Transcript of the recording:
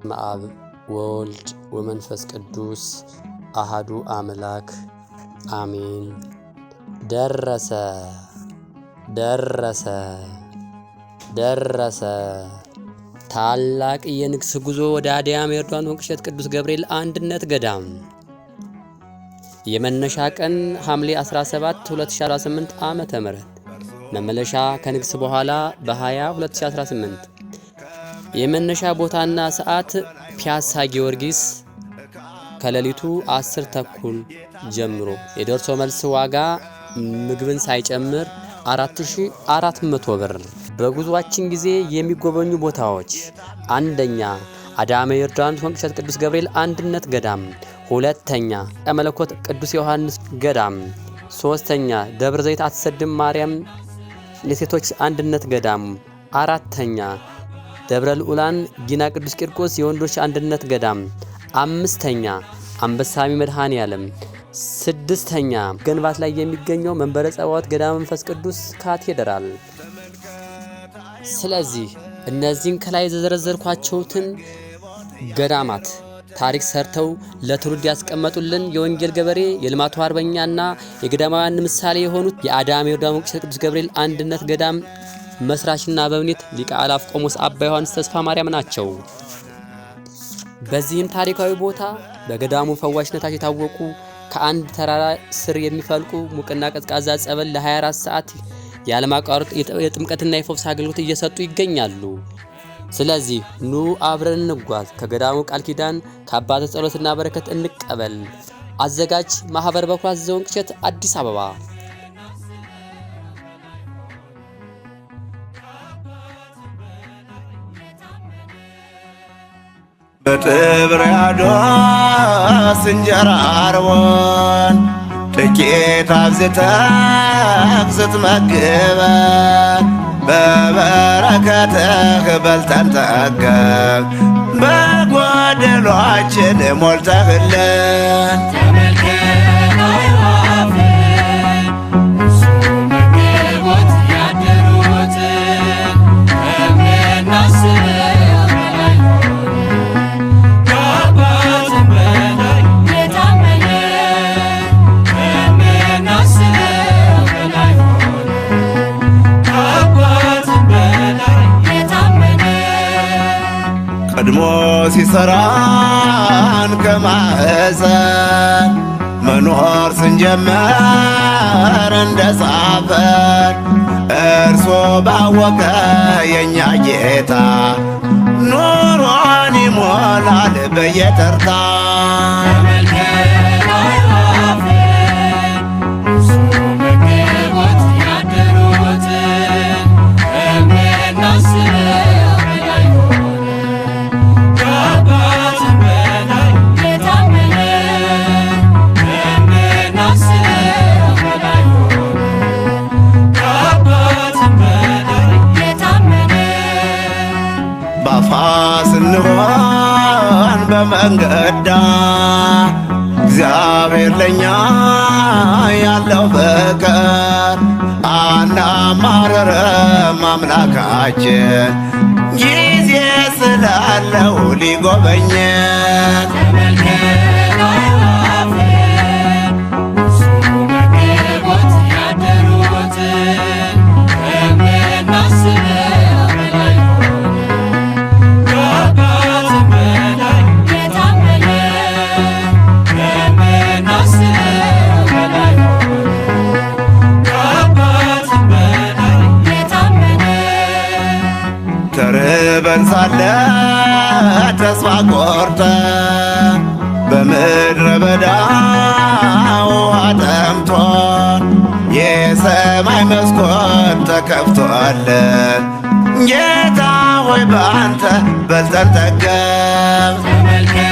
አብ ወልድ ወመንፈስ ቅዱስ አሃዱ አምላክ አሜን። ደረሰ ታላቅ የንግስ ጉዞ ወደ አድያም ኤርዶዋን ወንቅሸት ቅዱስ ገብርኤል አንድነት ገዳም። የመነሻ ቀን ሐምሌ 17 2018 ዓመተ ምህረት መመለሻ ከንግስ በኋላ በ20 2018 የመነሻ ቦታና ሰዓት ፒያሳ ጊዮርጊስ ከሌሊቱ 10 ተኩል ጀምሮ የደርሶ መልስ ዋጋ ምግብን ሳይጨምር 4400 ብር። በጉዟችን ጊዜ የሚጎበኙ ቦታዎች አንደኛ አድያም ኤርዶዋን ወንቅሸት ቅዱስ ገብርኤል አንድነት ገዳም፣ ሁለተኛ መለኮት ቅዱስ ዮሐንስ ገዳም፣ ሶስተኛ ደብረ ዘይት አትሰድም ማርያም የሴቶች አንድነት ገዳም፣ አራተኛ ደብረ ልዑላን ጊና ቅዱስ ቂርቆስ የወንዶች አንድነት ገዳም፣ አምስተኛ አንበሳሚ መድኃኔ ዓለም፣ ስድስተኛ ገንባት ላይ የሚገኘው መንበረ ጸባዖት ገዳመ መንፈስ ቅዱስ ካቴድራል። ስለዚህ እነዚህን ከላይ የዘረዘርኳቸውትን ገዳማት ታሪክ ሰርተው ለትውልድ ያስቀመጡልን የወንጌል ገበሬ የልማቱ አርበኛና የገዳማውያን ምሳሌ የሆኑት የአድያም ኤርዶዋን ወንቅሸት ቅዱስ ገብርኤል አንድነት ገዳም መስራችና በእምነት ሊቀ አእላፍ ቆሞስ አባ ዮሐንስ ተስፋ ማርያም ናቸው። በዚህም ታሪካዊ ቦታ በገዳሙ ፈዋሽነታቸው የታወቁ ከአንድ ተራራ ስር የሚፈልቁ ሙቅና ቀዝቃዛ ጸበል ለ24 ሰዓት ያለማቋረጥ የጥምቀትና የፈውስ አገልግሎት እየሰጡ ይገኛሉ። ስለዚህ ኑ አብረን እንጓዝ፣ ከገዳሙ ቃል ኪዳን ከአባተ ጸሎትና በረከት እንቀበል። አዘጋጅ ማህበር በኩራት ዘወንቅሸት አዲስ አበባ። በጥብርያዶስ እንጀራ አርቦን ጥቂት አብዝተህ ስትመግበን በበረከትህ በልተን ጠገብን፣ በጎደሏችን ሞልተህልን ቀድሞ ሲሰራን ከማህፀን መኖር ስንጀመር እንደጻፈን እርሶ ባወቀ የኛ ጌታ ኑሮን ይሞላል በየተርታ። ስንሆን በመንገዳ እግዚአብሔር ለኛ ያለው ፍቅር አናማረረም አምላካችን ጊዜ ስላለው ሊጎበኘን። ተርበን ሳለ ተስፋ ቆርጠን በምድረ በዳ ውሃ ጠምቶን የሰማይ መስኮት ተከፍቶልን ጌታ ሆይ ባንተ በልተን ጠገብን።